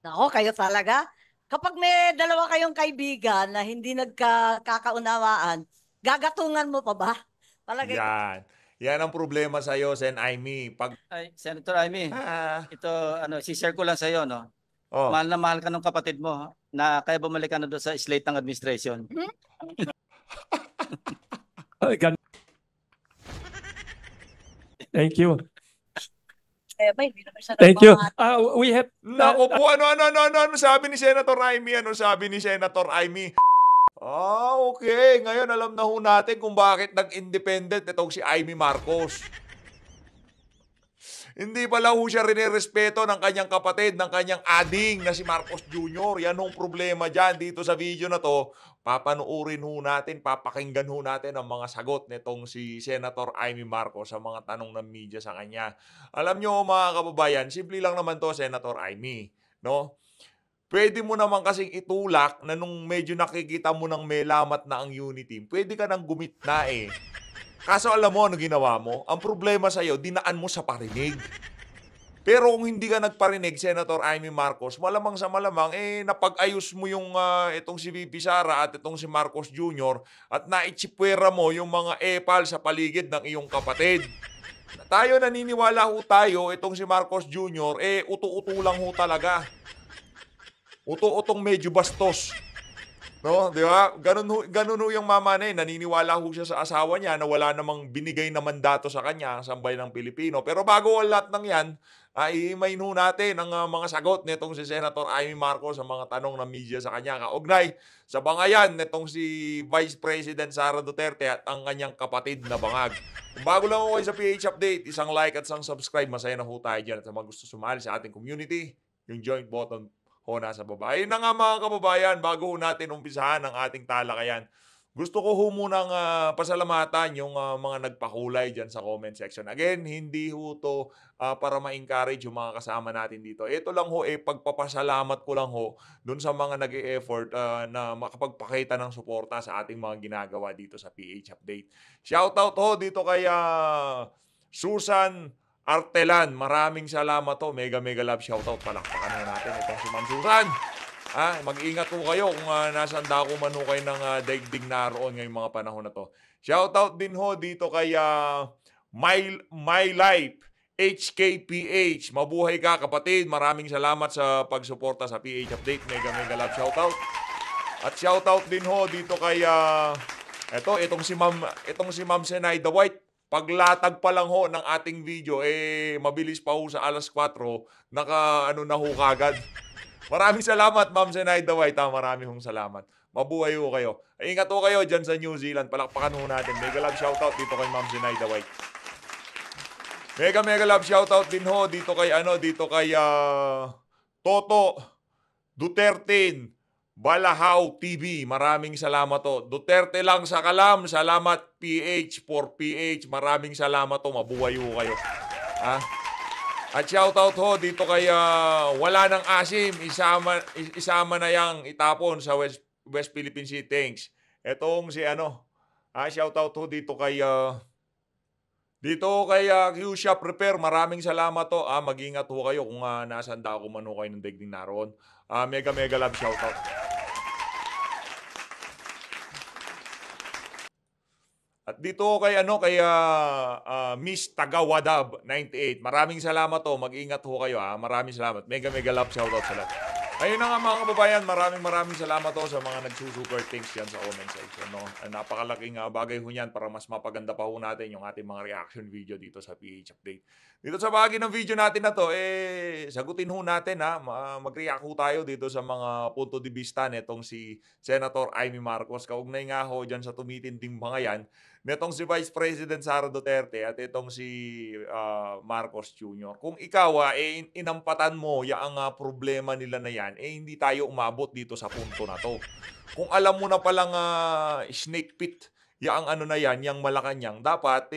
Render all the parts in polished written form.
Nako, kayo talaga. Kapag may dalawa kayong kaibigan na hindi nagkakaunawaan, gagatungan mo pa ba? Palagay ko. Yan. Yan ang problema sa'yo, Sen Aimee. Pag, Ay, Senator Amy, ah, ito, si-share ko lang sa iyo, no? oh, Mahal na mahal ka ng kapatid mo, na kaya bumalik ka na doon sa slate ng administration. Hmm? Thank you. Eh, ba, hindi naman siya Thank you. nagmamahal. We have Naku po, ano sabi ni Senator Aimee? Ano sabi ni Senator Aimee? Okay. Ngayon alam na ho natin kung bakit nag-independent itong si Aimee Marcos. Hindi pala ho siya rinirespeto ng kanyang kapatid, ng kanyang ading na si Marcos Jr. Yan hong problema dyan dito sa video na to. Papanuurin ho natin, papakinggan ho natin ang mga sagot nitong si Senator Aimee Marcos sa mga tanong ng media sa kanya. Alam nyo mga kababayan, simple lang naman to, Senator Aimee. No? Pwede mo naman kasing itulak na nung medyo nakikita mo ng melamat na ang unity, pwede ka nang gumitna eh. Kaso alam mo ano ginawa mo? Ang problema sa'yo, dinaan mo sa parinig. Pero kung hindi ka nagparinig, Senator Aimee Marcos, malamang sa malamang, napag-ayos mo yung itong si VP Sara at itong si Marcos Jr. at naitsipwera mo yung mga epal sa paligid ng iyong kapatid. Tayo naniniwala ho tayo, itong si Marcos Jr., uto-uto lang ho talaga. Uto-utong medyo bastos. No, 'di ba? Ganun ho yung mama na yun. Naniniwala ho siya sa asawa niya na wala namang binigay na mandato sa kanya ang sambayan ng Pilipino. Pero bago ang lahat ng 'yan, ihimayin ho natin ang mga sagot nitong si Senator Aimee Marcos sa mga tanong ng media sa kanya kaugnay sa bangayan nitong si Vice President Sara Duterte at ang kanyang kapatid na bangag. Kung bago lang ako kayo sa PH Update, isang like at isang subscribe. Masaya na ho tayo dyan. At sa mga gusto sumali sa ating community, yung join button ho nasa baba. Ayun na nga mga kababayan, bago ho natin umpisahan ang ating talakayan, gusto ko ho munang pasalamatan yung mga nagpakulay dyan sa comment section. Again, hindi ho to para ma-encourage yung mga kasama natin dito. Ito lang ho, pagpapasalamat ko lang ho dun sa mga nag-e-effort na makapagpakita ng suporta sa ating mga ginagawa dito sa PH Update. Shoutout ho dito kay Susan Artelan, maraming salamat to. Mega love shoutout. Palakpakan na natin itong si Ma'am Susan. Mag-ingat po kayo kung nasaan dako man ho kayo ng daigdig naroon ngayong mga panahon na to. Shoutout din ho dito kay My Life HKPH. Mabuhay ka kapatid. Maraming salamat sa pagsuporta sa PH Update. Mega love shoutout. At shoutout din ho dito kay itong si Ma'am Senaida White. Paglatag pa lang ho ng ating video, mabilis pa ho sa alas 4, na ho kagad. Maraming salamat, Ma'am Zenaida White. Maraming hong salamat. Mabuhay ho kayo. Ingat ho kayo dyan sa New Zealand. Palakpakan ho natin. Mega love shoutout dito kay Ma'am Zenaida White. Mega love shoutout din ho dito kay Toto Duterte Balahaw TV. Maraming salamat to. Duterte lang sa kalam. Salamat PH for PH. Maraming salamat to. Mabuhay ho kayo. At shoutout ho dito kay wala ng asim. Isama na yang itapon sa West Philippine Sea. Thanks. Etong si shoutout ho dito kay Q-Shop Repair. Maraming salamat to. Mag-ingat ho kayo kung nasaan ako man ho kayo ng daigdig naroon. Mega love shoutout. At dito kay Miss Tagawadab 98. Maraming salamat to. Mag-ingat ho kayo Maraming salamat. Mega love shoutout sa lahat. Ayun na nga mga kababayan, maraming salamat to sa mga nagsusuper things yan sa comment section. No? Napakalaking bagay ho yan para mas mapaganda pa ho natin yung ating mga reaction video dito sa PH Update. Dito sa bahagi ng video natin na to, sagutin ho natin mag-react ho tayo dito sa mga punto de vista netong si Senator Aimee Marcos. Kaugnay nga ho dyan sa tumitinding mga yan, netong si Vice President Sara Duterte at itong si Marcos Jr. Kung ikaw inampatan mo ang problema nila na yan, hindi tayo umabot dito sa punto na to. Kung alam mo na palang snake pit yang na yan, yang Malacanang, dapat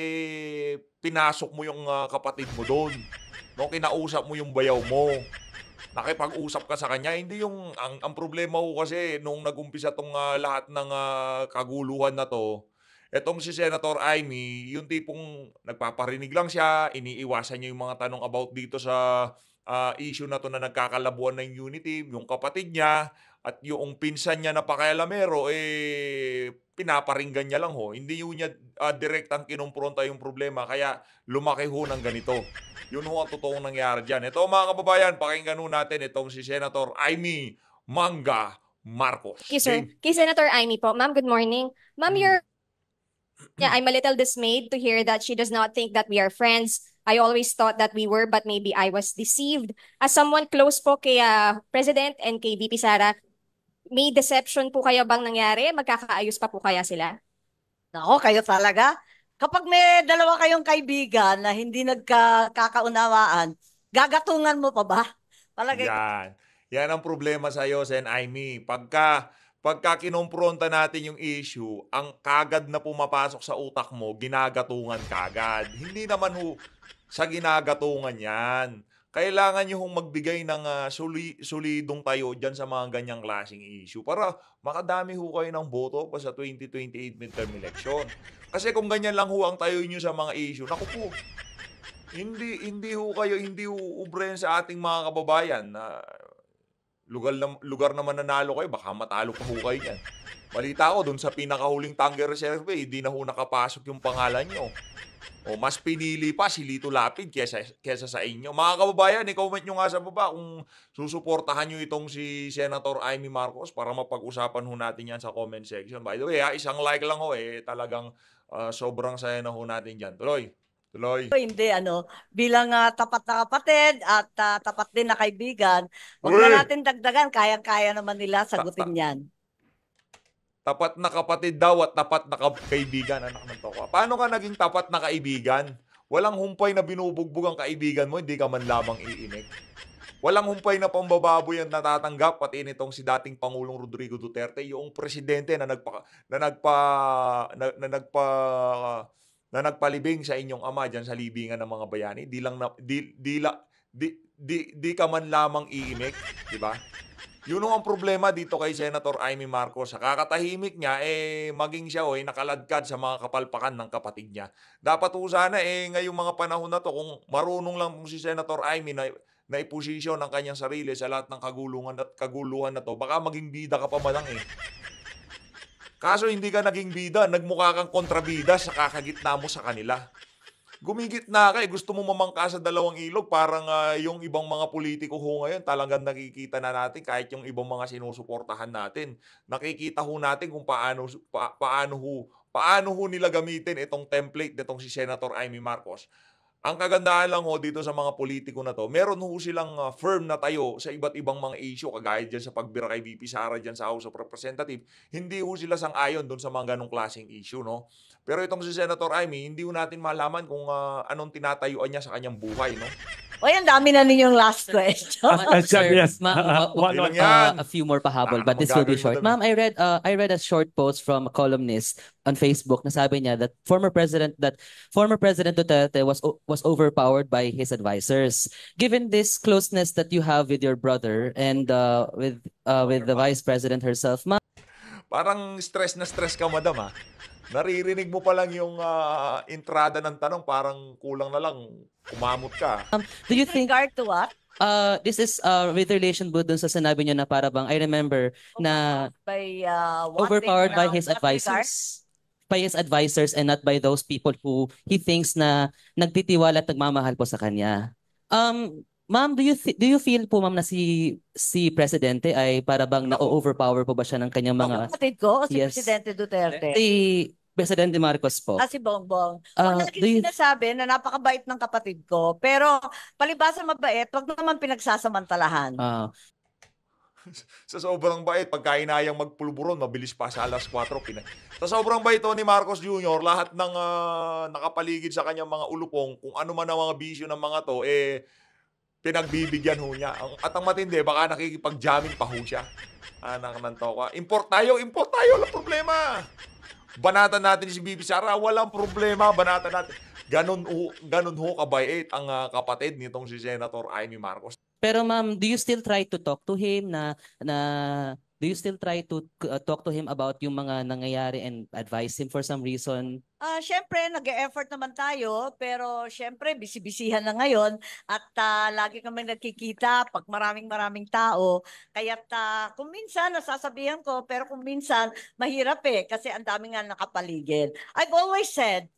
pinasok mo yung kapatid mo doon. No, kinausap mo yung bayaw mo. Nakipag-usap ka sa kanya. Hindi yung ang problema ko kasi nung nag-umpisa tong lahat ng kaguluhan na to, etong si Senator Aimee, yung tipong nagpaparinig lang siya, iniiwasan niya yung mga tanong about dito sa issue na to na nagkakalabuan ng unity, yung kapatid niya at yung pinsan niya na pakialamero, pinaparinggan niya lang ho. Hindi ho niya direct ang kinumpronta yung problema, kaya lumaki ho ng ganito. Yun ho ang totoong nangyari dyan. Ito mga kababayan, pakinggan ho natin itong si Senator Amy Manga Marcos. Thank you, sir. Okay? Kay Senator Amy po. Ma'am, good morning. Ma'am, Mm. I'm a little dismayed to hear that she does not think that we are friends. I always thought that we were, but maybe I was deceived. As someone close po kay President and kay VP Sara, may deception po kaya bang nangyari? Magkakaayos pa po kaya sila? Nako, kayo talaga. Kapag may dalawa kayong kaibigan na hindi nagkakaunawaan, gagatungan mo pa ba? Palagay Yan. Yan ang problema sa iyo, Sen Amy. Pagka kinumpronta natin yung issue, ang kagad na pumapasok sa utak mo, ginagatungan kagad. Hindi naman ho sa ginagatungan yan. Kailangan nyo hong magbigay ng solidong tayo dyan sa mga ganyang klaseng issue para makadami ho kayo ng boto pa sa 2028 midterm election. Kasi kung ganyan lang ho ang tayo nyo sa mga issue, naku po, hindi ho ubren sa ating mga kababayan na lugar naman nanalo kayo, baka matalo pa ho kayo yan. Balita ko, dun sa pinakahuling Tanger Reserve, hindi na ho nakapasok yung pangalan nyo. O mas pinili pa si Lito Lapid kesa sa inyo. Mga kababayan, i-comment nyo nga sa baba kung susuportahan nyo itong si Senator Amy Marcos para mapag-usapan ho natin yan sa comment section. By the way, isang like lang ho talagang sobrang saya na ho natin dyan. Tuloy. hindi, bilang tapat na kapatid at tapat din na kaibigan, huwag na Uy! natin dagdagan, kayang-kaya naman nila sagutin yan. Tapat na kapatid daw at tapat na kaibigan, anak ng toka. Paano ka naging tapat na kaibigan? Walang humpay na binubugbog ang kaibigan mo, hindi ka man lamang iinig. Walang humpay na pambababoy ang natatanggap, pati nitong si dating Pangulong Rodrigo Duterte, yung presidente na nagpalibing sa inyong ama diyan sa libingan ng mga bayani. Di ka man lamang iinig, di ba? Yun ang problema dito kay Senator Amy Marcos. Sa kakatahimik niya, maging siya nakaladkad sa mga kapalpakan ng kapatid niya. Dapat sana ngayong mga panahon na to, kung marunong lang si Senator Amy na iposisyon ang kanyang sarili sa lahat ng kaguluhan na to, baka maging bida ka pa malang Kaso hindi ka naging bida, nagmukha kang kontrabida sa kakagitna mo sa kanila. Gumigit na ka gusto mo mamangka sa dalawang ilog, parang yung ibang mga politiko ho ngayon, talagang nakikita na natin kahit yung ibang mga sinusuportahan natin. Nakikita ho natin kung paano ho nila gamitin itong template nitong si Senator Amy Marcos. Ang kagandahan lang ho dito sa mga politiko na to, meron ho silang firm na tayo sa iba't ibang mga issue, kagaya dyan sa pagbira kay VP Sara dyan sa House of Representatives. Hindi ho sila sang-ayon doon sa mga ganong klaseng issue, no? Pero itong si Senator Amy, hindi ho natin malaman kung anong tinatayuan niya sa kanyang buhay, no? O yan, dami na ninyong last question. Sir, yes. Yun lang yan. A few more pahabol, but this will be short. Ma'am, I read a short post from a columnist on Facebook na sabi niya that former President Duterte was overpowered by his advisors. Given this closeness that you have with your brother and with the Vice President herself, ma'am, Parang stress na stress ka, madam, ha? Naririnig mo pa lang yung entrada ng tanong, parang kulang na lang, kumamot ka. do you think Regard to what? this is with relation po dun sa sinabi niyo na para bang I remember na By what overpowered by regard? his What regard? advisors and not by those people who he thinks na nagtitiwala at nagmamahal po sa kanya. Ma'am, do you feel po ma'am na si presidente ay para bang na-overpower po ba siya ng kanyang mga Kapatid ko o si Yes. Presidente Duterte? si Presidente Marcos po? Si Bongbong. Do Lagi you- sinasabi na napakabait ng kapatid ko. Pero palibasa mabait, wag naman pinagsasamantalahan. Sa sobrang bait, pagka inayang magpulburon, mabilis pa sa alas 4. Sa sobrang bait ni Marcos Jr., lahat ng nakapaligid sa kanyang mga ulupong, kung ano man ang mga bisyo ng mga to, pinagbibigyan ho niya. At ang matindi, baka nakikipag-jamming pa ho siya. Anak ng toka. Import tayo, walang problema. Banatan natin si Bibi Sara, walang problema, banatan natin. Ganun ho kabait ang kapatid nitong si Senator Amy Marcos. Pero ma'am, do you still try to talk to him na Do you still try to talk to him about yung mga nangyayari and advise him for some reason? Syempre, nag-e-effort naman tayo, pero syempre, bisibisihan na ngayon at lagi kami nagkikita pag maraming tao. Kaya't kung minsan nasasabihan ko, pero kung minsan mahirap kasi ang dami nga nakapaligid. I've always said,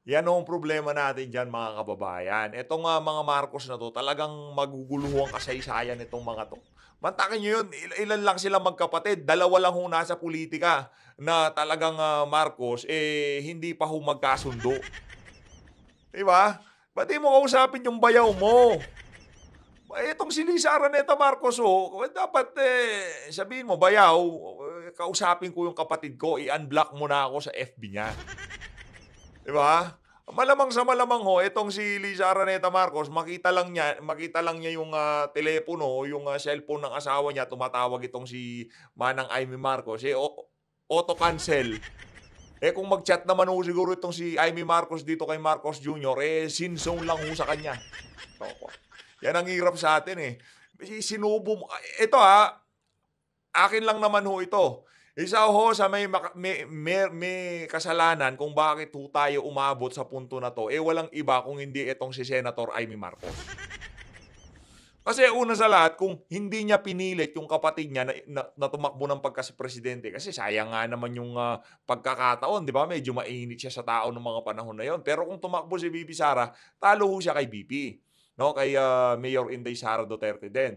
Yan ang problema natin dyan, mga kababayan. Itong mga Marcos na to, talagang maguguluhang kasaysayan itong mga to. Mantakin nyo yun, ilan lang sila magkapatid. Dalawa lang ho nasa politika na talagang Marcos, hindi pa ho magkasundo. Diba? Ba't di mo kausapin yung bayaw mo? Itong si Lisa Araneta Marcos, dapat sabihin mo, bayaw, kausapin ko yung kapatid ko, i-unblock mo na ako sa FB niya. Diba? Malamang sa malamang itong si Lisa Araneta Marcos, makita lang niya yung telepono, yung cellphone ng asawa niya, tumatawag itong si Manang Amy Marcos, auto-cancel. Kung mag-chat naman siguro itong si Amy Marcos dito kay Marcos Jr., sin zone lang sa kanya. Yan ang hirap sa atin Sinubo mo. Ito akin lang naman ito. Isa sa may kasalanan kung bakit tayo umabot sa punto na to, walang iba kung hindi itong si Senator Amy Marcos. Kasi una sa lahat, kung hindi niya pinilit yung kapatid niya na tumakbo ng pagka-presidente, kasi sayang nga naman yung pagkakataon, di ba? Medyo mainit siya sa tao ng mga panahon na yon. Pero kung tumakbo si VP Sara, talo siya kay VP. No? Kay Mayor Inday Sara Duterte din.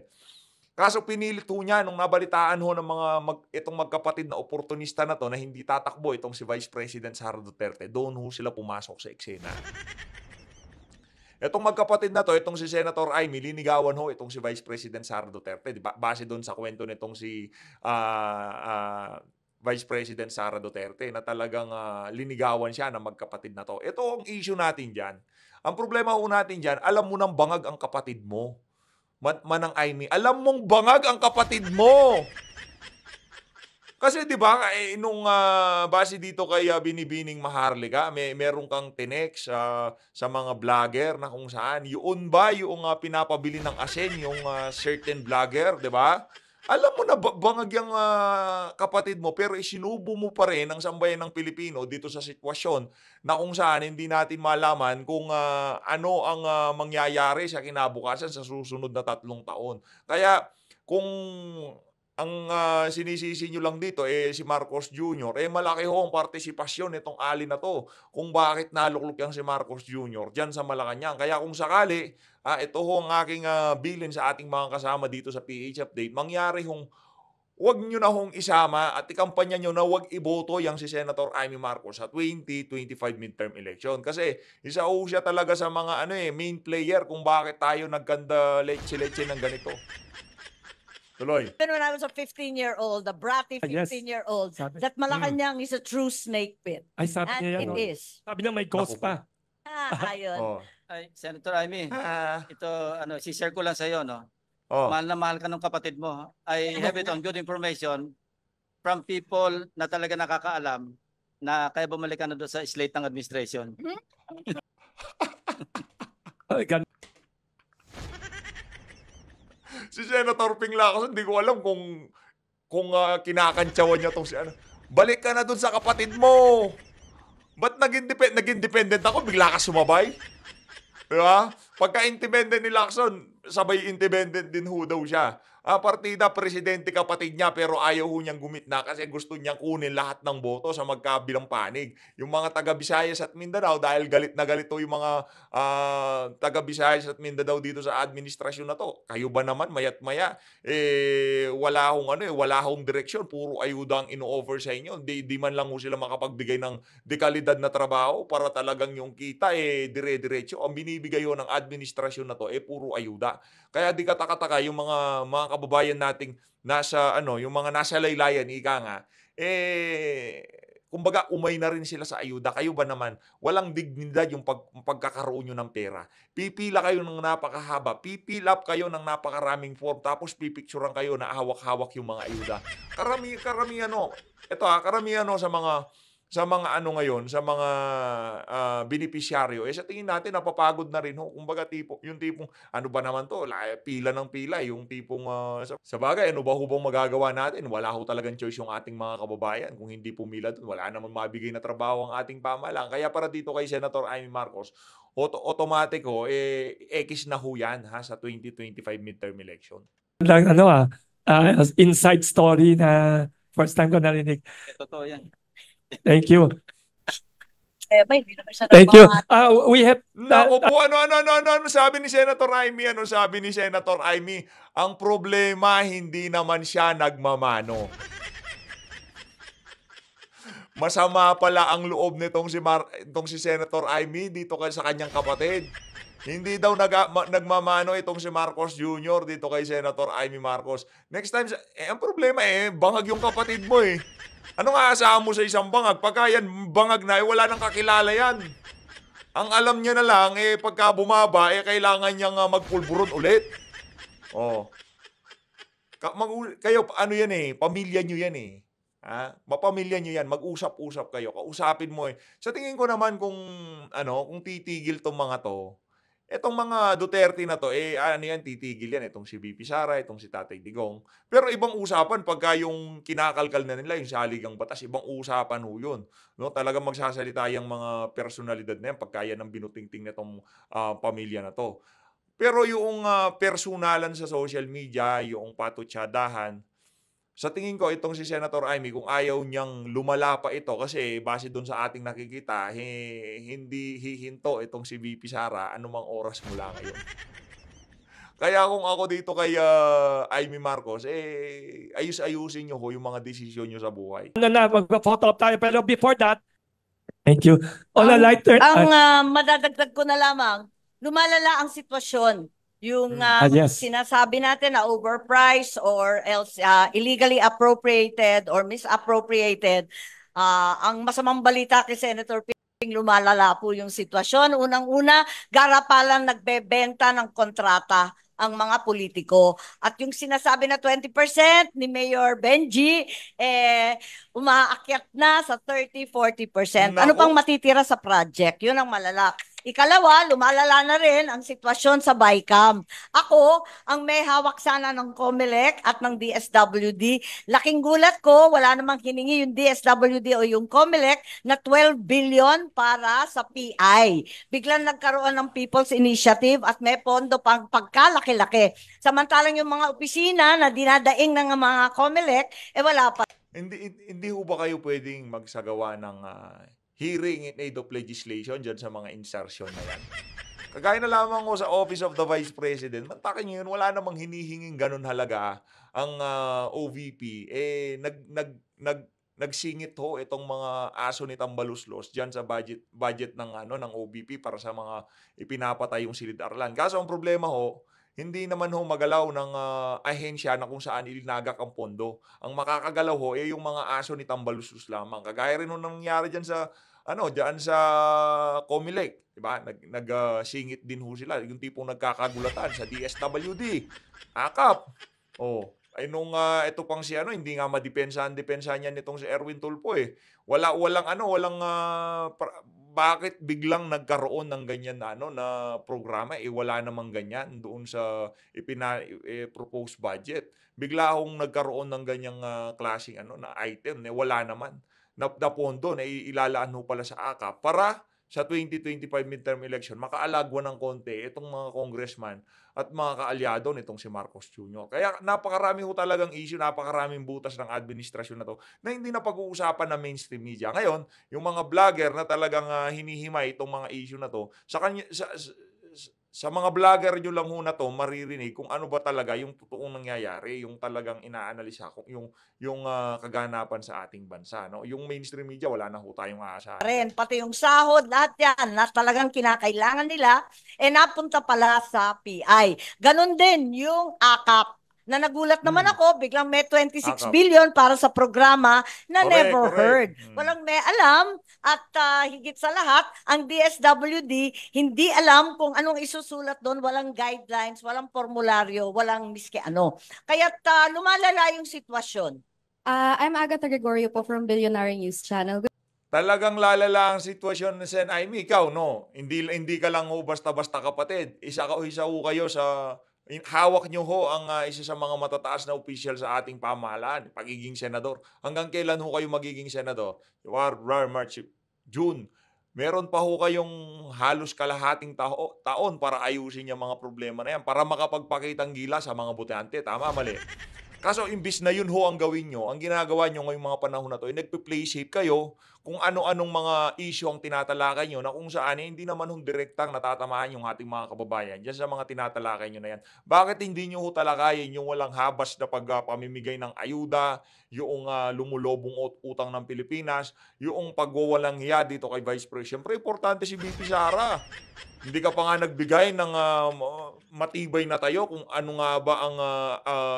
Kaso pinilit niya nung nabalitaan ng itong magkapatid na oportunista na to na hindi tatakbo itong si Vice President Sara Duterte, doon sila pumasok sa eksena. Itong magkapatid na to, itong si Senator Amy, linigawan itong si Vice President Sara Duterte. Diba? Base doon sa kwento nitong si Vice President Sara Duterte na talagang linigawan siya ng magkapatid na to. Ito ang issue natin dyan. Ang problema natin dyan, alam mo nang bangag ang kapatid mo. Manang Amy, alam mong bangag ang kapatid mo. Kasi 'di ba nung base dito kay Binibining Maharlika, meron kang tinex sa mga vlogger na kung saan yun ba yung pinapabili ng asin yung certain vlogger, 'di ba? Alam mo na bangag yung kapatid mo pero isinubo mo pa rin ang sambayan ng Pilipino dito sa sitwasyon na kung saan hindi natin malaman kung ano ang mangyayari sa kinabukasan sa susunod na 3 taon. Kaya kung ang sinisisi nyo lang dito si Marcos Jr., malaki ang partisipasyon itong ali na to kung bakit naluklok yan si Marcos Jr. dyan sa Malacanang. Kaya kung sakali, ito ang aking bilin sa ating mga kasama dito sa PH Update, mangyari huwag nyo na isama at ikampanya nyo na huwag iboto yang si Senator Amy Marcos sa 2025 midterm election. Kasi isa siya talaga sa mga main player kung bakit tayo nagkanda leche-leche ng ganito. Tuloy. Even when I was a 15-year-old, a bratty Yes. 15-year-old, Sabi- that Malacanang is a true snake pit. Ay, sabi And niya yan. it oh. is. Sabi niya may ghost Naku. pa. Ayun. Oh. Ay, Senator Amy, ito si-share ko lang sa iyo, no. Oh. Mahal na mahal ka ng kapatid mo. I have it on good information from people na talaga nakakaalam na kaya bumalik ka na doon sa slate ng administration. Ay, Si Senator Ping Lacson, hindi ko alam kung kinakantsawan niya tong si Balik ka na dun sa kapatid mo. Ba't naging independent ako, bigla ka sumabay? Diba? Pagka-independent ni Lacson, sabay independent din daw siya. Partida, presidente kapatid niya pero ayaw niyang gumitna kasi gusto niyang kunin lahat ng boto sa magkabilang panig. Yung mga taga Visayas at Mindanao dahil galit na galit yung mga taga Visayas at Mindanao dito sa administrasyon na to. Kayo ba naman mayat maya wala hong direksyon, puro ayuda ang ino-offer sa inyo. Di man lang sila makapagbigay ng dekalidad na trabaho para talagang yung kita dire-diretso. Ang binibigay ng administrasyon na to puro ayuda. Kaya di katakataka yung mga kababayan nating yung mga nasa laylayan, ika nga, kumbaga umay na rin sila sa ayuda. Kayo ba naman, walang dignidad yung pagkakaroon nyo ng pera. Pipila kayo ng napakahaba, pipil up kayo ng napakaraming form, tapos pipicturean kayo na hawak-hawak yung mga ayuda. Karamihan sa mga sa mga ano ngayon, sa mga benepisyaryo, sa tingin natin napapagod na rin ho. Kumbaga yung tipong ano ba naman 'to, pila ng pila, yung tipong sa bagay ano ba ho bang magagawa natin? Wala ho talagang choice yung ating mga kababayan. Kung hindi pumila doon, wala namang mabigay na trabaho ang ating pamahalaan. Kaya para dito kay Senator Amy Marcos, automatic ho, X na ho yan sa 2025 midterm election. Lang inside story na first time ko narinig. Totoo yan. Thank you. May hindi naman siya Thank you. nagmamahal. We have Naku po, ano sabi ni Senator Amy? Ano sabi ni Senator Amy? Ang problema, hindi naman siya nagmamano. Masama pala ang loob nitong si Senator Amy dito sa kanyang kapatid. Hindi daw nagmamano itong si Marcos Jr. dito kay Senator Amy Marcos. Next time, ang problema bangag yung kapatid mo eh. Ano nga asahan mo sa isang bangag? Pagka yan bangag na, wala nang kakilala yan. Ang alam niya na lang, pagka bumaba, kailangan niyang magpulburon ulit. Oh. Kayo, ano yan pamilya niyo yan mapamilya niyo yan, mag-usap-usap kayo, kausapin mo Sa tingin ko naman kung titigil tong mga to, etong mga Duterte na to, titigil yan. Itong si VP Sara, itong si Tatay Digong. Pero ibang usapan pagka yung kinakalkal na nila, yung saligang batas, ibang usapan ho yun. No? Talagang magsasalita yung mga personalidad na yan pagka yan ang binutingting na itong pamilya na to. Pero yung personalan sa social media, yung patutsadahan, sa tingin ko, itong si Senator Amy, kung ayaw niyang lumala pa ito, kasi base doon sa ating nakikita, hindi hihinto itong si VP Sara anumang oras mula ngayon. Kaya kung ako dito kay Amy Marcos, ayusin niyo yung mga desisyon niyo sa buhay. mag-photo op tayo. Pero before that, thank you. On a lighter, Madadagdag ko na lamang, lumalala ang sitwasyon. Yung yes. sinasabi natin na overpriced or else illegally appropriated or misappropriated, ang masamang balita kay Senator Ping, lumalala po yung sitwasyon. Unang-una, garapalang nagbebenta ng kontrata ang mga politiko. At yung sinasabi na 20% ni Mayor Benji, umaakyat na sa 30-40%. Ano pang matitira sa project? Yun ang malala. Ikalawa, lumalala na rin ang sitwasyon sa BICAM. Ako, ang may hawak sana ng COMELEC at ng DSWD. Laking gulat ko, wala namang hiningi yung DSWD o yung COMELEC na 12 billion para sa PI. Biglang nagkaroon ng People's Initiative at may pondo pang pagkalaki-laki. Samantalang yung mga opisina na dinadaing ng mga COMELEC, wala pa. Hindi ho ba kayo pwedeng magsagawa ng hearing in aid of legislation dyan sa mga insertion na yan? Kagaya na lamang ko sa Office of the Vice President, mantakin nyo yun, wala namang hinihinging ganun halaga ang OVP. Nagsingit ho itong mga aso ni Tambaluslos dyan sa budget ng OVP para sa mga ipinapatay yung silid-aralan. Kaso ang problema ho, hindi naman ho magalaw ng ahensya na kung saan ilinagak ang pondo. Ang makakagalaw ho yung mga aso ni Tambaluslos lamang. Kagaya rin ho nangyari dyan sa COMELEC, diba? Nagsingit din ho sila, yung tipong nagkakagulatan sa DSWD, AKAP. Ito pang si hindi nga madepensahan niya nitong si Erwin Tulfo bakit biglang nagkaroon ng ganyan na programa? Wala namang ganyan doon sa proposed budget. Bigla hong nagkaroon ng ganyang klaseng na item, wala naman. Na pondo na ilalaan ho pala sa AKAP para sa 2025 midterm election makaalagwa ng konti itong mga congressman at mga kaalyado nitong si Marcos Jr. Kaya napakarami ho talagang issue, napakaraming butas ng administrasyon na to na hindi na pag-uusapan ng mainstream media. Ngayon, yung mga vlogger na talagang hinihimay itong mga issue na to, sa mga vlogger nyo lang ho na to, maririnig kung ano ba talaga yung totoong nangyayari, yung talagang inaanalisa, yung kaganapan sa ating bansa. No? Yung mainstream media, wala na ho tayong aasahan. Pati yung sahod, lahat yan, na talagang kinakailangan nila, napunta pala sa PI. Ganon din yung AKAP. Na nagulat naman ako, biglang may 26 billion para sa programa na never heard. Walang may alam at higit sa lahat, ang DSWD hindi alam kung anong isusulat doon, walang guidelines, walang formularyo, walang miski ano. Kaya't lumalala yung sitwasyon. I'm Agatha Gregorio po from Billionaire News Channel. Talagang lalala ang sitwasyon ni Sen. Amy, ikaw, no? Hindi ka lang ho basta-basta kapatid. Isa ho kayo sa hawak niyo ho ang isa sa mga matataas na opisyal sa ating pamahalaan, pagiging senador. Hanggang kailan ho kayo magiging senador? March, June. Meron pa ho kayong halos kalahating taon para ayusin yung mga problema na yan, para makapagpakitang gila sa mga botante. Tama, mali? Kaso imbis na yun ho ang gawin nyo, ang ginagawa nyo ngayong mga panahon na to, ay nagpe-play safe kayo kung ano-anong mga issue ang tinatalakay nyo na kung saan hindi naman hong direktang natatamaan yung ating mga kababayan dyan sa mga tinatalakay nyo na yan. Bakit hindi nyo ho talakayin yung walang habas na pamimigay ng ayuda, yung lumulobong utang ng Pilipinas, yung pagwawalang hiya dito kay Vice President? Siyempre, importante si VP Sara. Hindi ka pa nga nagbigay ng matibay na tayo kung ano nga ba ang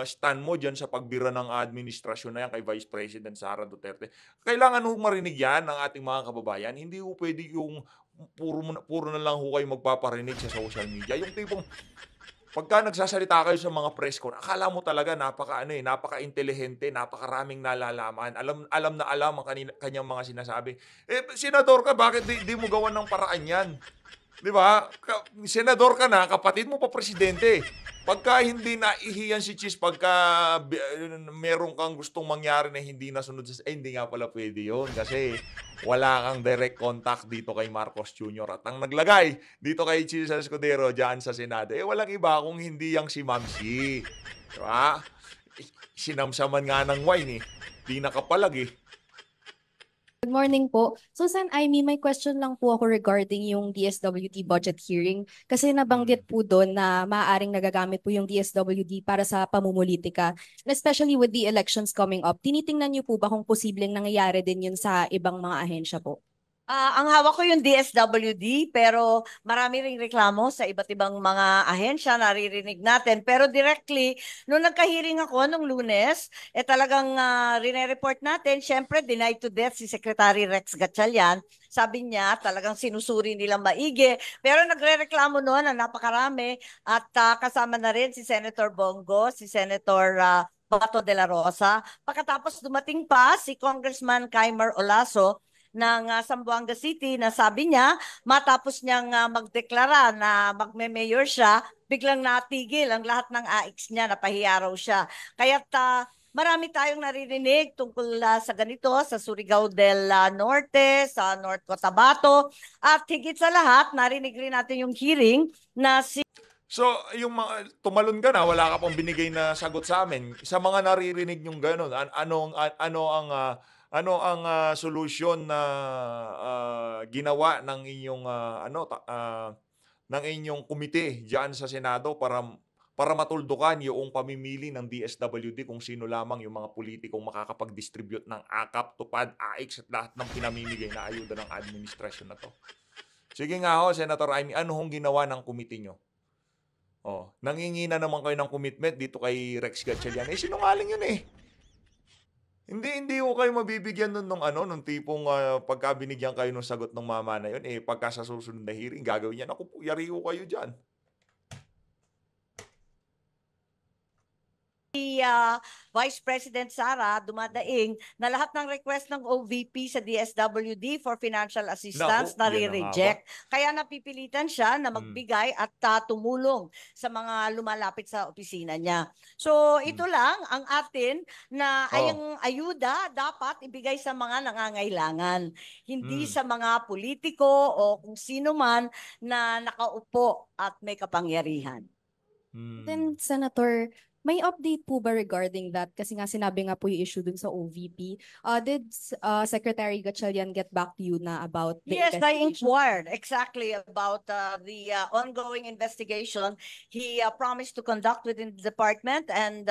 stand mo dyan sa pagbira ng administrasyon na yan kay Vice President Sara Duterte. Kailangan ho marinig yan ng ating mga kababayan. Hindi ho pwede yung puro na lang ho kayo magpaparinig sa social media. Yung tipong pagka nagsasalita kayo sa mga press con, akala mo talaga napaka-intelihente, napakaraming nalalaman. Alam na alam ang kanyang mga sinasabi. Senador ka, bakit di mo gawan ng paraan yan? Di ba? Senador ka na, kapatid mo pa presidente. Pagka hindi naihiyan si Chis, pagka meron kang gustong mangyari na hindi nasunod hindi nga pala pwede yun. Kasi wala kang direct contact dito kay Marcos Jr. At ang naglagay dito kay Chis Escudero dyan sa Senado, walang iba kung hindi yang si Mamsi. Di ba? Sinamsaman nga ng wine Di nakapalag Good morning po. Susan Amy, may question lang po ako regarding yung DSWD budget hearing. Kasi nabanggit po doon na maaaring nagagamit po yung DSWD para sa pamumulitika. And especially with the elections coming up, tinitingnan niyo po ba kung posibleng nangyayari din yun sa ibang mga ahensya po? Ang hawak ko yung DSWD, pero marami ring reklamo sa iba't ibang mga ahensya, naririnig natin. Pero directly, nung nagka-hearing ako nung Lunes, talagang rine-report natin, syempre denied to death si Secretary Rex Gatchalian. Sabi niya, talagang sinusuri nilang maigi. Pero nagre-reklamo noon na napakarami at kasama na rin si Senator Bongo, si Senator Bato de la Rosa. Pagkatapos dumating pa si Congressman Kaimer Olaso ng Zamboanga City na sabi niya matapos niyang magdeklara na magme-mayor siya, biglang natigil ang lahat ng AIX niya, napahiya raw siya. Kaya't marami tayong naririnig tungkol sa ganito sa Surigao del Norte, sa North Cotabato, at higit sa lahat, narinig rin natin yung hearing na si So, yung mga tumalon ka na, wala ka pang binigay na sagot sa amin. Sa mga naririnig yung gano'n, ano ang solusyon na ginawa ng inyong ng inyong komite diyan sa Senado para matuldukan yung pamimili ng DSWD kung sino lamang yung mga politikong makakapag-distribute ng AKAP, TUPAD, AIX at lahat ng pinamimigay na ayuda ng administrasyon na to. Sige nga ho, Senator Amy, ano hong ginawa ng komite nyo? Nangingina naman kayo ng commitment dito kay Rex Gatchalian. Sinungaling yun Hindi ko kayo mabibigyan nung tipong pagka binigyan kayo ng sagot ng mama na yun, pagka sa susunod na hearing, gagawin yan. Ako po, yari ko kayo dyan. Vice President Sara dumadaing na lahat ng request ng OVP sa DSWD for financial assistance nare-reject. Kaya napipilitan siya na magbigay at tumulong sa mga lumalapit sa opisina niya. So ito lang ang atin na ang ayuda dapat ibigay sa mga nangangailangan, hindi sa mga politiko o kung sino man na nakaupo at may kapangyarihan. Then, Senator, may update po ba regarding that? Kasi nga sinabi nga po yung issue dun sa OVP. Did Secretary Gatchalian get back to you na about the Yes, I investigation? inquired exactly about the ongoing investigation. He promised to conduct within the department, and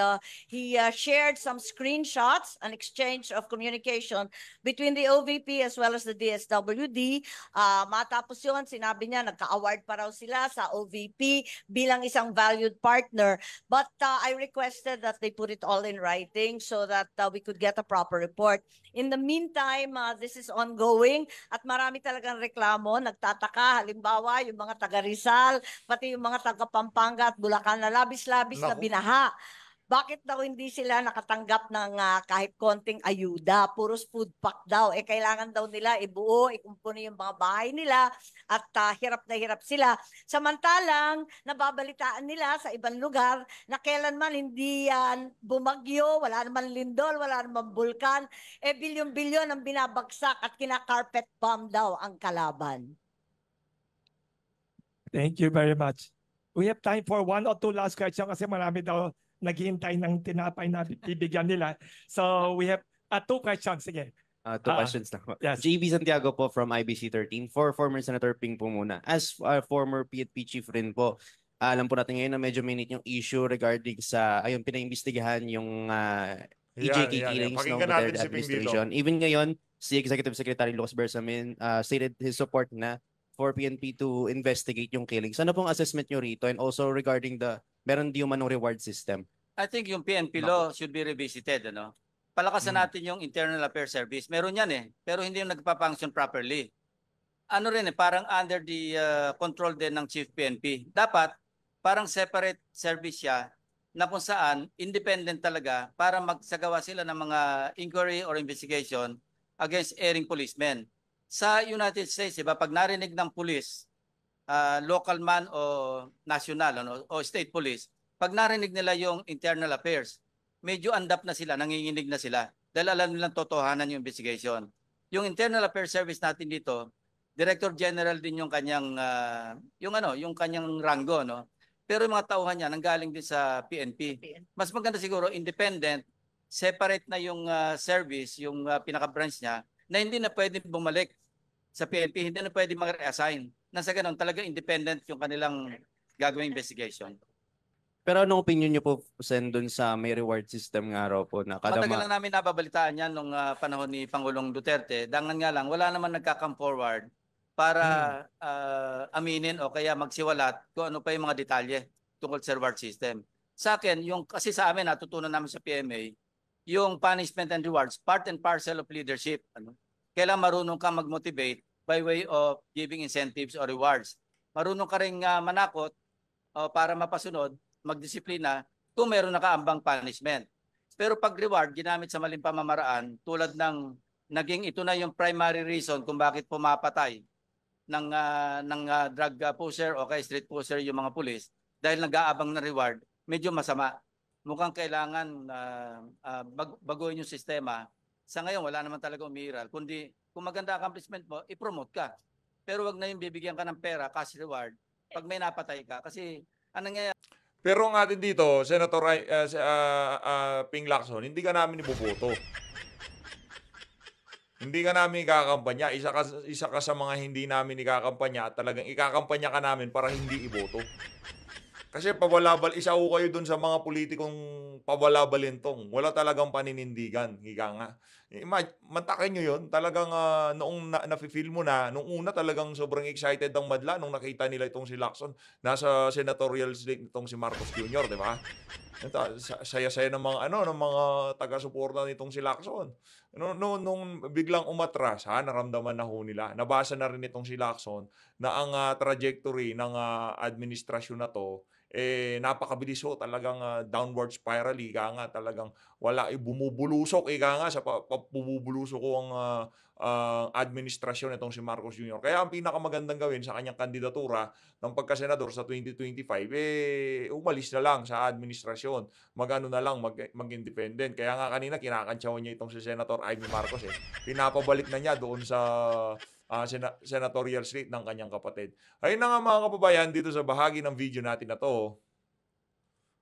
he shared some screenshots, an exchange of communication between the OVP as well as the DSWD. Matapos yun, sinabi niya nagka-award pa raw sila sa OVP bilang isang valued partner. But I requested that they put it all in writing so that we could get a proper report. In the meantime, this is ongoing at marami talagang reklamo, nagtataka, halimbawa yung mga taga Rizal, pati yung mga taga Pampanga at Bulacan na labis-labis na binaha bakit daw hindi sila nakatanggap ng kahit konting ayuda, puros food pack daw. Kailangan daw nila ibuo, ikumpuni yung mga bahay nila at hirap na hirap sila. Samantalang nababalitaan nila sa ibang lugar na kailanman hindi yan bumagyo, wala naman lindol, wala naman bulkan, bilyon-bilyon ang binabagsak at kina-carpet bomb daw ang kalaban. Thank you very much. We have time for 1 or 2 last questions kasi marami daw naghihintay ng tinapay na bibigyan nila. So we have 2 questions. Sige. Two questions lang po. Yes. JB Santiago po from IBC 13. For former Senator Ping po muna. As former PNP chief rin po, alam po natin ngayon na medyo minute yung issue regarding sa, ayun, pinaimbestigahan yung EJK killings ng Pakinggan natin Duterte si Ping dito. administration. Even ngayon, si Executive Secretary Lucas Bersamin stated his support na for PNP to investigate yung killings. Ano pong assessment nyo rito? And also regarding the, meron di manong reward system? I think yung PNP law should be revisited, ano? Palakasan natin yung Internal Affairs Service. Meron yan pero hindi yung nagpa-function properly. Ano rin parang under the control din ng Chief PNP. Dapat parang separate service siya na kung saan independent talaga para magsagawa sila ng mga inquiry or investigation against erring policemen. Sa United States, diba, pag narinig ng police, local man o national o state police, pag narinig nila yung internal affairs, medyo andap na sila, nanginginig na sila dahil alam nilang totohanan yung investigation. Yung Internal Affairs Service natin dito, Director General din yung kanyang yung kanyang ranggo, no. Pero yung mga tauhan niya nanggaling din sa PNP. Mas maganda siguro independent, separate na yung service, yung pinaka-branch niya na hindi na pwedeng bumalik sa PNP, hindi na pwedeng mag-reassign. Nasa ganun, talaga independent yung kanilang gagawing investigation. Pero anong opinion nyo po, Sen, dun sa may reward system nga raw po? Na Matagal lang namin nababalitaan yan nung panahon ni Pangulong Duterte. Dangan nga lang, wala naman nagka-come forward para aminin o kaya magsiwalat kung ano pa yung mga detalye tungkol sa reward system. Sa akin, kasi sa amin, natutunan namin sa PMA, yung punishment and rewards, part and parcel of leadership. Kailangan marunong kang mag-motivate by way of giving incentives or rewards. Marunong ka rin manakot para mapasunod, magdisiplina kung meron nakaambang punishment. Pero pag reward, ginamit sa maling pamamaraan, tulad ng naging ito na yung primary reason kung bakit pumapatay ng drug pusher o kay street pusher yung mga pulis dahil nag-aabang na reward, medyo masama. Mukhang kailangan baguhin yung sistema. Sa ngayon, wala naman talaga umiiral. Kundi, kung maganda accomplishment mo, i-promote ka. Pero wag na yung bibigyan ka ng pera, cash reward, pag may napatay ka. Kasi, anong nangyayari? Pero ang atin dito, Senator Ping Lacson, hindi ka namin iboboto. Hindi ka namin ikakampanya. Isa ka sa mga hindi namin ikakampanya at talagang ikakampanya ka namin para hindi iboto. Kasi isa ho kayo dun sa mga politikong pabalabalintong. Wala talagang paninindigan. Higa nga. Mantakin nyo yun. Talagang noong nafe-feel mo na, nung una talagang sobrang excited ang madla nung nakita nila itong si Lacson. Nasa senatorial slate itong si Marcos Jr., di ba? Saya-saya ng mga taga-suporta nitong si Lacson. Nung biglang umatras, naramdaman na ho nila. Nabasa na rin itong si Lacson na ang trajectory ng administrasyon na to napakabilis ho, talagang downward spiral, ika nga, talagang wala, bumubulusok, ika nga, sa bumubulusok ko ang administrasyon itong si Marcos Jr. Kaya ang pinakamagandang gawin sa kanyang kandidatura ng pagkasenador sa 2025, umalis na lang sa administrasyon, mag-independent. Kaya nga kanina kinakantsawan niya itong si Senator Amy Marcos pinapabalik na niya doon sa senatorial slate ng kanyang kapatid. Ayun na nga mga kababayan, dito sa bahagi ng video natin na to,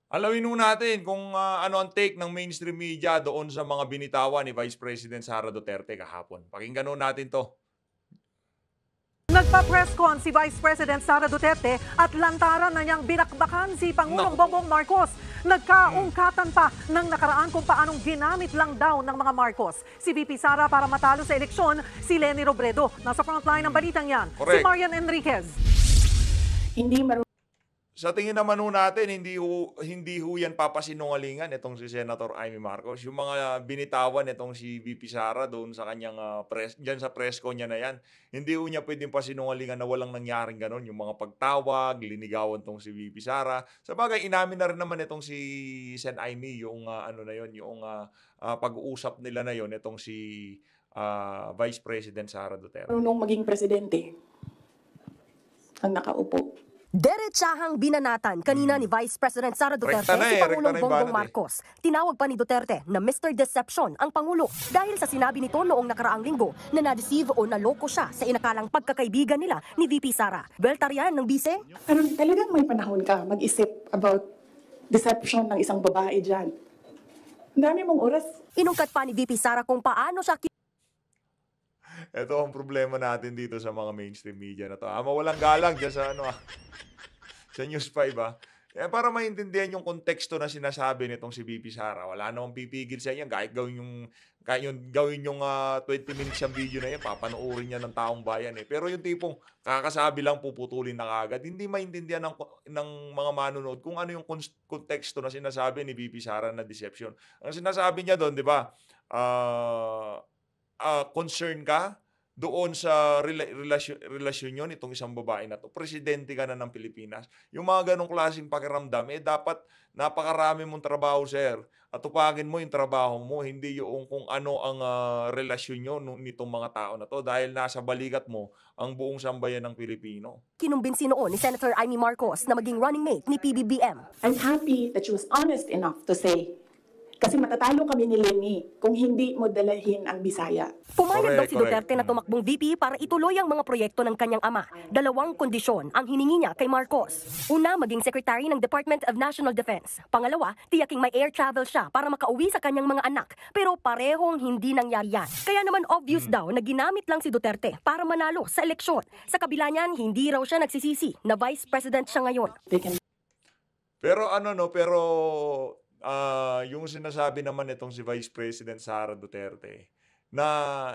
alawin natin kung ano ang take ng mainstream media doon sa mga binitawan ni Vice President Sara Duterte kahapon. Pakinggan natin to. Nagpa-press con si Vice President Sara Duterte at lantaran na niyang binakbakan si Pangulong Bongbong Marcos. Nagkaungkatan pa ng nakaraan kung paanong ginamit lang daw ng mga Marcos si VP Sara para matalo sa eleksyon si Leni Robredo. Nasa frontline ng balitang yan, Correct. si Marian Enriquez. sa tingin naman ho natin, hindi ho yan papasinungalingan itong si Senator Amy Marcos. Yung mga binitawan itong si VP Sara doon sa kanyang dyan sa press con niya na yan, hindi ho niya pwedeng pasinungalingan na walang nangyaring ganon. Yung mga pagtawag, linigawan tong si VP Sara. Sa bagay, inamin na rin naman itong si Sen Amy, yung ano na yon, yung pag-uusap nila na yon itong si Vice President Sara Duterte. Nung maging presidente, ang nakaupo. Derechahang binanatan kanina ni Vice President Sara Duterte Rekta na si eh, Pangulong rekta na yung Bongbong banat eh. Marcos. Tinawag pa ni Duterte na Mr. Deception ang Pangulo dahil sa sinabi nito noong nakaraang linggo na na-deceive o naloko siya sa inakalang pagkakaibigan nila ni VP Sara. Beltarian ng bise? Pero talagang may panahon ka mag-isip about deception ng isang babae dyan. Ang dami mong oras. Inungkat pa ni VP Sara kung paano siya Ito ang problema natin dito sa mga mainstream media na to. Mawalang galang dyan sa sa News 5 para maintindihan yung konteksto na sinasabi nitong si VP Sara. Wala namang pipigil sa yan. Kahit gawin yung 20 minutes yung video na yan, papanoorin niya ng taong bayan eh. Pero yung tipong kakasabi lang puputulin na kagad, hindi maintindihan ng mga manonood kung ano yung konteksto na sinasabi ni VP Sara na deception. Ang sinasabi niya doon, di ba, concern ka doon sa relasyon nyo nitong isang babae na to. Presidente ka na ng Pilipinas. Yung mga ganong klaseng pakiramdam, dapat napakarami mong trabaho, sir. At tupagin mo yung trabaho mo, hindi yung kung ano ang relasyon nyo nitong mga tao na to. Dahil nasa balikat mo ang buong sambayan ng Pilipino. kinumbinsi noon ni Senator Amy Marcos na maging running mate ni PBBM. I'm happy that she was honest enough to say, kasi matatalo kami ni Lenny kung hindi mo dalahin ang Bisaya. Pumayag daw si Correct. Duterte na tumakbong VP para ituloy ang mga proyekto ng kanyang ama. 2 kondisyon ang hiningi niya kay Marcos. Una, maging secretary ng Department of National Defense. Pangalawa, tiyaking may air travel siya para makauwi sa kanyang mga anak. Pero parehong hindi nangyari yan. Kaya naman obvious daw na ginamit lang si Duterte para manalo sa eleksyon. Sa kabila niyan, hindi raw siya nagsisisi na Vice President siya ngayon. They can Pero yung sinasabi naman itong si Vice President Sara Duterte na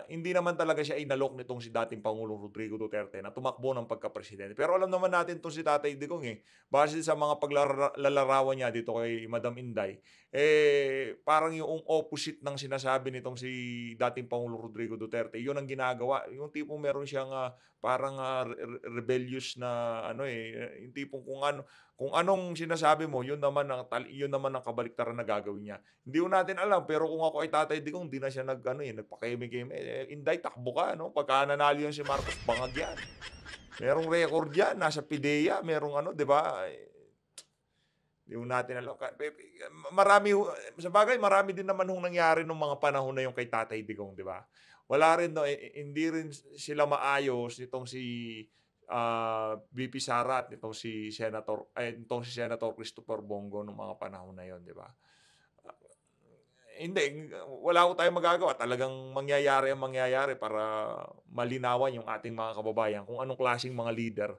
hindi naman talaga siya inalok nitong si dating Pangulong Rodrigo Duterte na tumakbo ng pagka-presidente. Pero alam naman natin itong si Tatay Digong base sa mga paglalarawan niya dito kay Madam Inday, parang yung opposite ng sinasabi nitong si dating Pangulong Rodrigo Duterte, yun ang ginagawa. Yung tipong meron siyang parang rebellious na yung tipong kung anong sinasabi mo, yun naman ang kabaliktaran na gagawin niya. Hindi ko natin alam, pero kung ako ay Tatay Digong, hindi na siya nagpakeme-keme. Inday, takbo ka, Pagka nanalo yan si Marcos, bangag yan. Merong record yan, nasa PIDEA, merong di ba? Hindi ko natin alam. Marami din naman nangyari nung mga panahon na yung kay Tatay Digong, di ba? Wala rin, hindi rin sila maayos nitong si VP Sara at itong si Senator Christopher Bongo nung mga panahon na yon, di ba? Hindi, wala ko tayong magagawa. Talagang mangyayari para malinawan yung ating mga kababayan kung anong klaseng mga leader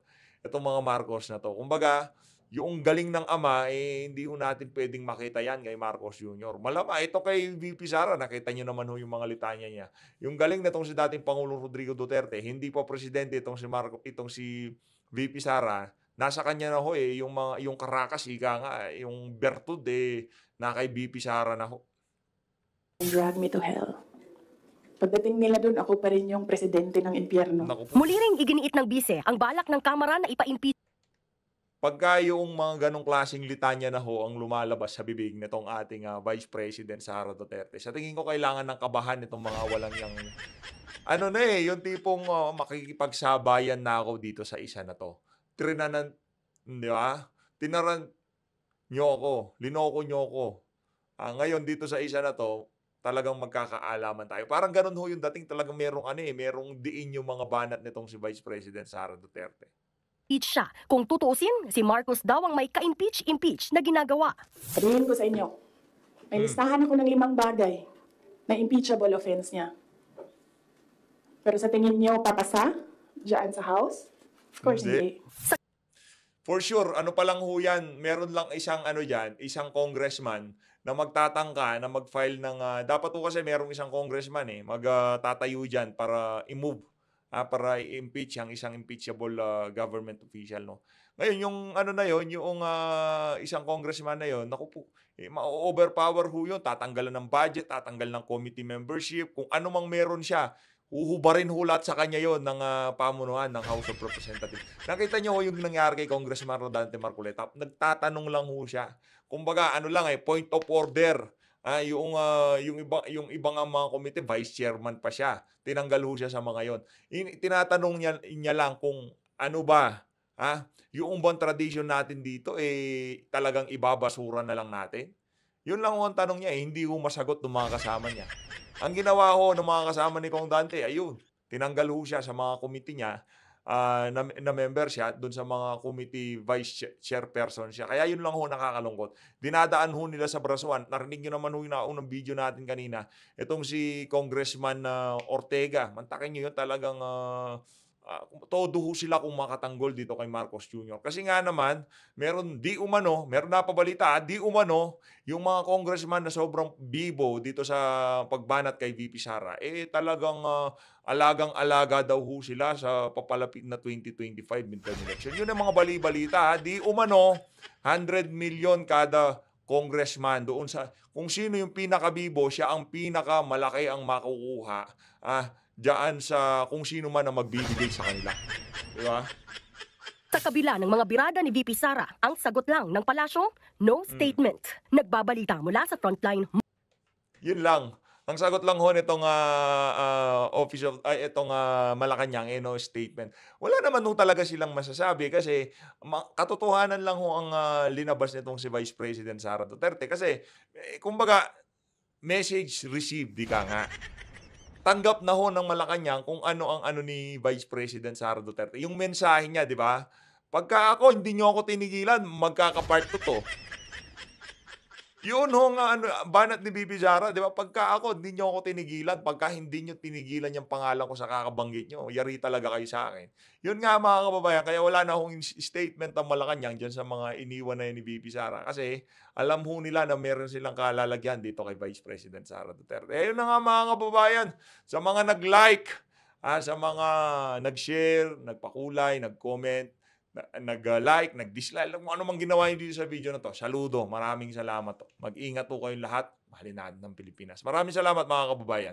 itong mga Marcos na to. Kumbaga, yung galing ng ama, hindi ho natin pwedeng makita yan kay Marcos Jr. Malama, ito kay VP Sara, nakita nyo naman yung mga litanya niya. Yung galing na itong si dating Pangulong Rodrigo Duterte, hindi pa presidente itong si VP Sara, nasa kanya na ho yung karakas, yung bertud na kay VP Sara na ho. drag me to hell. Pagdating nila doon, ako pa rin yung presidente ng impyerno. Muli ring iginiit ng bise ang balak ng Kamara na ipa-impeach Pagka yung mga ganong klaseng litanya na ho ang lumalabas sa bibig nitong ating Vice President Sara Duterte, sa tingin ko kailangan ng kabahan nitong mga walang yung yung tipong makikipagsabayan na ako dito sa isa na to. Di ba? Tinaran nyo ako, linoko nyo ako. Ngayon dito sa isa na to, talagang magkakaalaman tayo. Parang ganun ho yung dating, talagang merong diin yung mga banat nitong si Vice President Sara Duterte. siya. Kung tutuusin, si Marcos daw ang may ka-impeach na ginagawa. Sabihin ko sa inyo, may listahan ako ng 5 bagay na impeachable offense niya. Pero sa tingin niyo, papasa dyan sa House? Of course, hindi. For sure, pa lang ho yan, meron lang isang congressman na magtatangka na mag-file ng, dapat ho kasi merong isang congressman magtatayo dyan para i-move, para i-impeach ang isang impeachable government official, Ngayon, yung ano na yon, yung isang congressman na yon, naku po, ma-overpower ho yun. Tatanggalan ng budget, tatanggal ng committee membership, kung ano mang meron siya, huhubarin ho lahat sa kanya yon ng pamunuan ng House of Representatives. Nakita niyo ho yung nangyari kay Congressman Rodante Marcoleta. Nagtatanong lang ho siya. Kumbaga, ano lang point of order. Yung ibang mga komite, vice chairman pa siya. Tinanggal ho siya sa mga yon. Tinatanong niya lang kung ano ba, yung bang tradition natin dito, talagang ibabasura na lang natin? Yun lang ho ang tanong niya, hindi ho masagot ng mga kasama niya. Ang ginawa ho ng mga kasama ni Kong Dante, ayun, tinanggal ho siya sa mga committee niya, na member siya, dun sa mga committee chairperson siya. Kaya yun lang ho nakakalungkot. Dinadaan ho nila sa brasuan. Narinig nyo naman ho yung naunang video natin kanina. Itong si Congressman Ortega, mantakin nyo yun, talagang todo ho sila kung makatanggol dito kay Marcos Jr. Kasi nga naman, meron napabalita, di umano, yung mga congressman na sobrang bibo dito sa pagbanat kay VP Sara, talagang alagang-alaga daw ho sila sa papalapit na 2025 midterm election. Yun ang mga bali-balita. Di umano, 100 million kada congressman doon sa, kung sino yung pinakabibo, siya ang pinakamalaki ang makukuha. Diyan sa kung sino man ang magbibigay sa kanila. Di ba? Sa kabila ng mga birada ni VP Sara, ang sagot lang ng palasyo, no statement. Nagbabalita mula sa frontline. Yun lang. Ang sagot lang ho nitong itong Malacanang, no statement. Wala naman ho talaga silang masasabi kasi katotohanan lang ho ang linabas nitong si Vice President Sara Duterte. Kasi, kumbaga, message received, di ka nga. Tanggap na ho ng Malacanang kung ano ang ano ni Vice President Sara Duterte. Yung mensahe niya, di ba? Pagka ako, hindi niyo ako tinigilan, magkaka-part 2 to. Yun ho nga, banat ni Bibi Sara, di ba? Pagka ako, hindi niyo ako tinigilan. Pagka hindi niyo tinigilan yung pangalan ko sa kakabanggit niyo, yari talaga kayo sa akin. Yun nga mga kababayan, kaya wala na akong statement ng Malacanang dyan sa mga iniwan na yun ni Bibi Sara. Kasi alam ho nila na meron silang kalalagyan dito kay Vice President Sara Duterte. Yun na nga mga kababayan, sa mga nag-like, sa mga nag-share, nagpakulay, nag-comment, nag-like, nag-dislike, kung ano mang ginawa niyo dito sa video na to. Saludo, maraming salamat. Mag-ingat po kayong lahat. Mahalin natin ng Pilipinas. Maraming salamat mga kababayan.